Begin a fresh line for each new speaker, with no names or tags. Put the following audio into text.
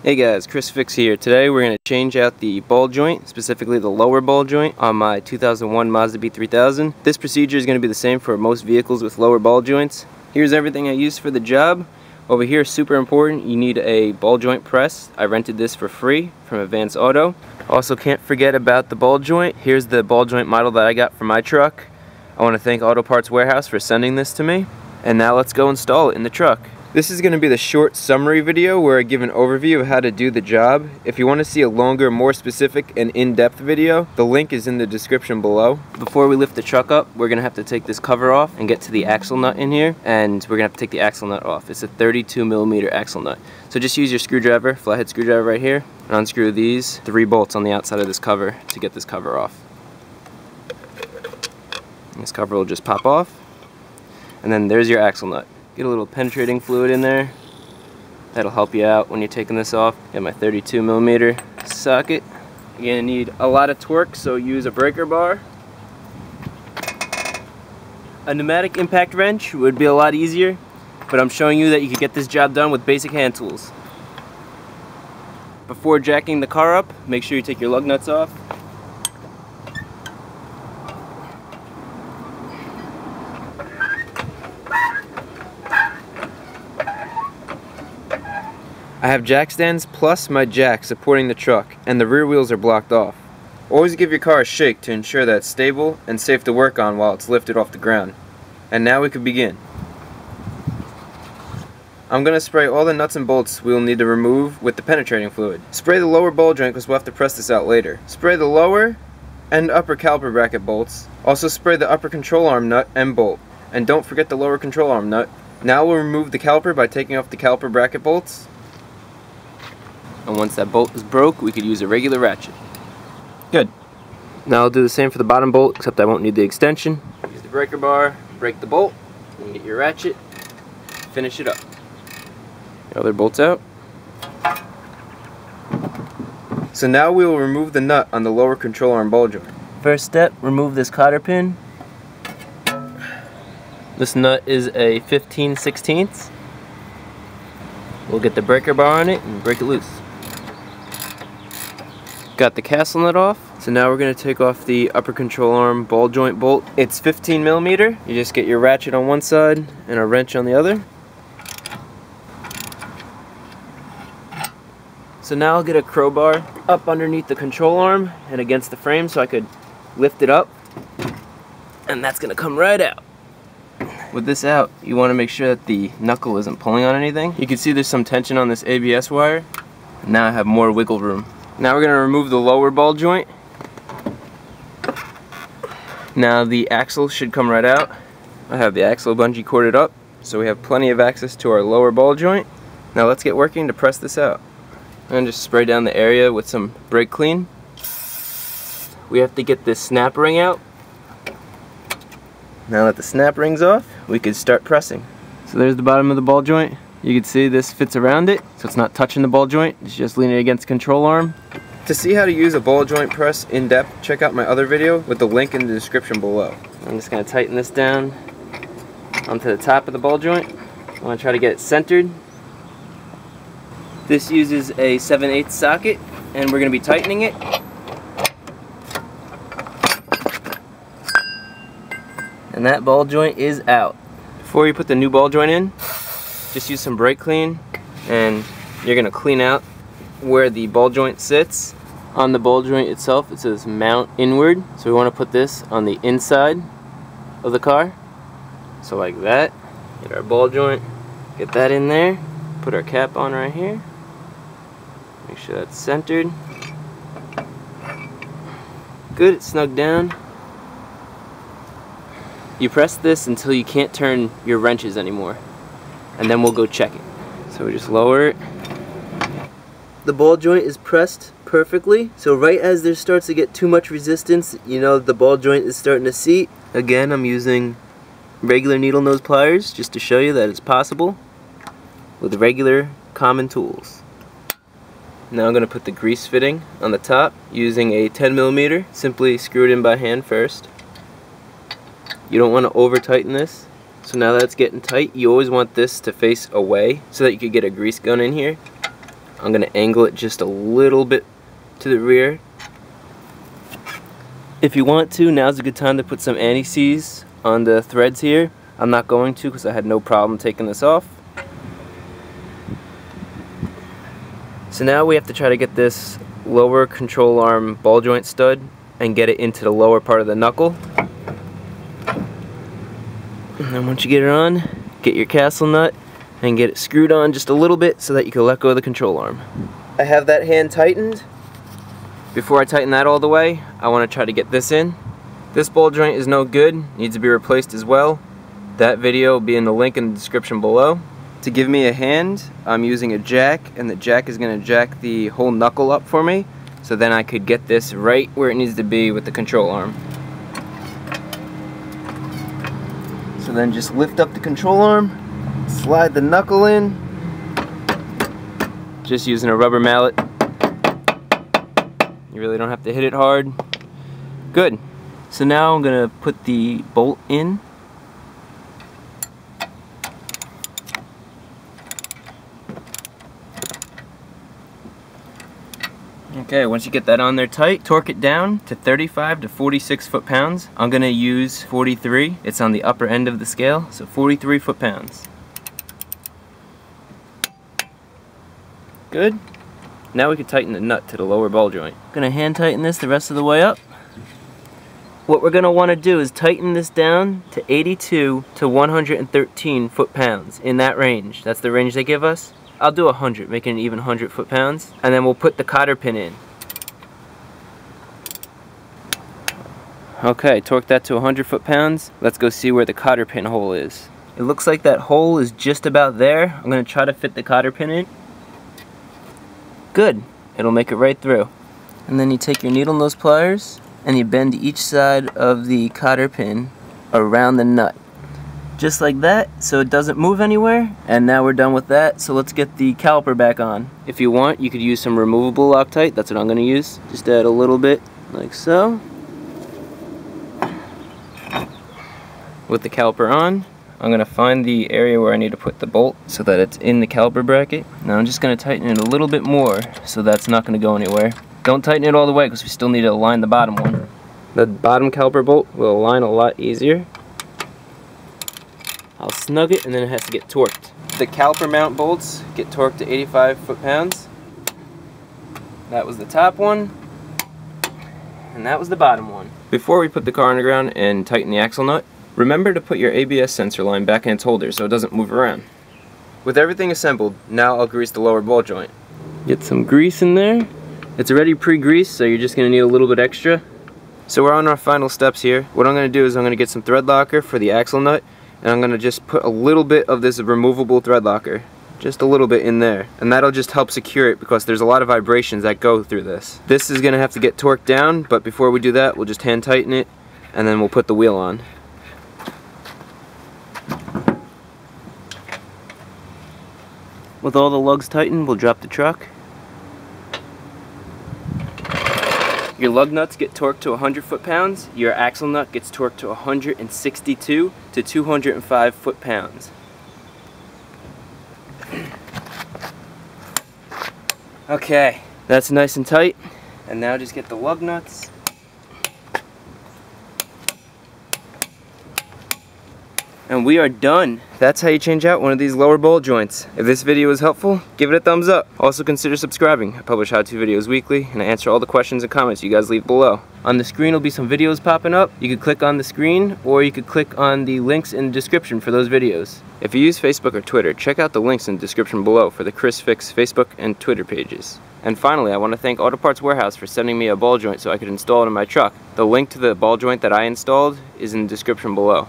Hey guys, Chris Fix here. Today we're going to change out the ball joint, specifically the lower ball joint on my 2001 Mazda B3000. This procedure is going to be the same for most vehicles with lower ball joints. Here's everything I used for the job. Over here, super important, you need a ball joint press. I rented this for free from Advance Auto. Also, can't forget about the ball joint. Here's the ball joint model that I got for my truck. I want to thank Auto Parts Warehouse for sending this to me. And now let's go install it in the truck. This is going to be the short summary video where I give an overview of how to do the job. If you want to see a longer, more specific and in-depth video, the link is in the description below. Before we lift the truck up, we're going to have to take this cover off and get to the axle nut in here, and we're going to have to take the axle nut off. It's a 32mm axle nut. So just use your screwdriver, flathead screwdriver right here, and unscrew these 3 bolts on the outside of this cover to get this cover off. And this cover will just pop off, and then there's your axle nut. Get a little penetrating fluid in there. That'll help you out when you're taking this off. Get my 32mm socket. You're gonna need a lot of torque, so use a breaker bar. A pneumatic impact wrench would be a lot easier, but I'm showing you that you can get this job done with basic hand tools. Before jacking the car up, make sure you take your lug nuts off. I have jack stands plus my jack supporting the truck, and the rear wheels are blocked off. Always give your car a shake to ensure that it's stable and safe to work on while it's lifted off the ground. And now we can begin. I'm going to spray all the nuts and bolts we will need to remove with the penetrating fluid. Spray the lower ball joint because we'll have to press this out later. Spray the lower and upper caliper bracket bolts. Also spray the upper control arm nut and bolt. And don't forget the lower control arm nut. Now we'll remove the caliper by taking off the caliper bracket bolts. And once that bolt is broke, we could use a regular ratchet. Good. Now I'll do the same for the bottom bolt, except I won't need the extension. Use the breaker bar, break the bolt, and get your ratchet, finish it up. The other bolt's out. So now we will remove the nut on the lower control arm ball joint. First step, remove this cotter pin. This nut is a 15/16. We'll get the breaker bar on it and break it loose. Got the castle nut off, so now we're going to take off the upper control arm ball joint bolt. It's 15mm. You just get your ratchet on one side and a wrench on the other. So now I'll get a crowbar up underneath the control arm and against the frame so I could lift it up, and that's going to come right out. With this out, you want to make sure that the knuckle isn't pulling on anything. You can see there's some tension on this ABS wire. Now I have more wiggle room. Now we're going to remove the lower ball joint. Now the axle should come right out. I have the axle bungee corded up, so we have plenty of access to our lower ball joint. Now let's get working to press this out. And just spray down the area with some brake clean. We have to get this snap ring out. Now that the snap ring's off, we can start pressing. So there's the bottom of the ball joint. You can see this fits around it, so it's not touching the ball joint. It's just leaning against the control arm. To see how to use a ball joint press in depth, check out my other video with the link in the description below. I'm just going to tighten this down onto the top of the ball joint. I want to try to get it centered. This uses a 7/8 socket, and we're going to be tightening it. And that ball joint is out. Before you put the new ball joint in, just use some brake clean, and you're going to clean out where the ball joint sits. On the ball joint itself, it says mount inward, so we want to put this on the inside of the car. So like that. Get our ball joint, get that in there, put our cap on right here. Make sure that's centered. Good, it's snug down. You press this until you can't turn your wrenches anymore, and then we'll go check it. So we just lower it. The ball joint is pressed perfectly, so right as there starts to get too much resistance, you know the ball joint is starting to seat. Again, I'm using regular needle nose pliers just to show you that it's possible with regular common tools. Now I'm going to put the grease fitting on the top using a 10mm. Simply screw it in by hand first. You don't want to over tighten this. So now that it's getting tight, you always want this to face away so that you could get a grease gun in here. I'm going to angle it just a little bit to the rear. If you want to, now's a good time to put some anti-seize on the threads here. I'm not going to because I had no problem taking this off. So now we have to try to get this lower control arm ball joint stud and get it into the lower part of the knuckle. And then once you get it on, get your castle nut and get it screwed on just a little bit so that you can let go of the control arm. I have that hand tightened. Before I tighten that all the way, I want to try to get this in. This ball joint is no good, needs to be replaced as well. That video will be in the link in the description below. To give me a hand, I'm using a jack, and the jack is going to jack the whole knuckle up for me, so then I could get this right where it needs to be with the control arm. So then just lift up the control arm, slide the knuckle in, just using a rubber mallet. You really don't have to hit it hard. Good. So now I'm going to put the bolt in. Okay, once you get that on there tight, torque it down to 35 to 46 foot-pounds. I'm going to use 43. It's on the upper end of the scale, so 43 foot-pounds. Good. Now we can tighten the nut to the lower ball joint. I'm going to hand tighten this the rest of the way up. What we're going to want to do is tighten this down to 82 to 113 foot-pounds, in that range. That's the range they give us. I'll do 100, making it even 100 foot-pounds, and then we'll put the cotter pin in. Okay, torque that to 100 foot-pounds. Let's go see where the cotter pin hole is. It looks like that hole is just about there. I'm going to try to fit the cotter pin in. Good. It'll make it right through. And then you take your needle nose pliers and you bend each side of the cotter pin around the nut. Just like that, so it doesn't move anywhere. And now we're done with that, so let's get the caliper back on. If you want, you could use some removable Loctite. That's what I'm going to use. Just add a little bit, like so. With the caliper on, I'm going to find the area where I need to put the bolt so that it's in the caliper bracket. Now I'm just going to tighten it a little bit more so that's not going to go anywhere. Don't tighten it all the way because we still need to align the bottom one. The bottom caliper bolt will align a lot easier. I'll snug it and then it has to get torqued. The caliper mount bolts get torqued to 85 foot-pounds. That was the top one, and that was the bottom one. Before we put the car on the ground and tighten the axle nut, remember to put your ABS sensor line back in its holder so it doesn't move around. With everything assembled, now I'll grease the lower ball joint. Get some grease in there. It's already pre-greased, so you're just going to need a little bit extra. So we're on our final steps here. What I'm going to do is I'm going to get some thread locker for the axle nut, and I'm going to just put a little bit of this removable thread locker. Just a little bit in there. And that'll just help secure it because there's a lot of vibrations that go through this. This is going to have to get torqued down, but before we do that, we'll just hand tighten it, and then we'll put the wheel on. With all the lugs tightened, we'll drop the truck. Your lug nuts get torqued to 100 foot-pounds. Your axle nut gets torqued to 162 to 205 foot-pounds. Okay, that's nice and tight. And now just get the lug nuts. And we are done. That's how you change out one of these lower ball joints. If this video was helpful, give it a thumbs up. Also consider subscribing. I publish how-to videos weekly, and I answer all the questions and comments you guys leave below. On the screen will be some videos popping up. You could click on the screen, or you could click on the links in the description for those videos. If you use Facebook or Twitter, check out the links in the description below for the Chris Fix Facebook and Twitter pages. And finally, I want to thank Auto Parts Warehouse for sending me a ball joint so I could install it in my truck. The link to the ball joint that I installed is in the description below.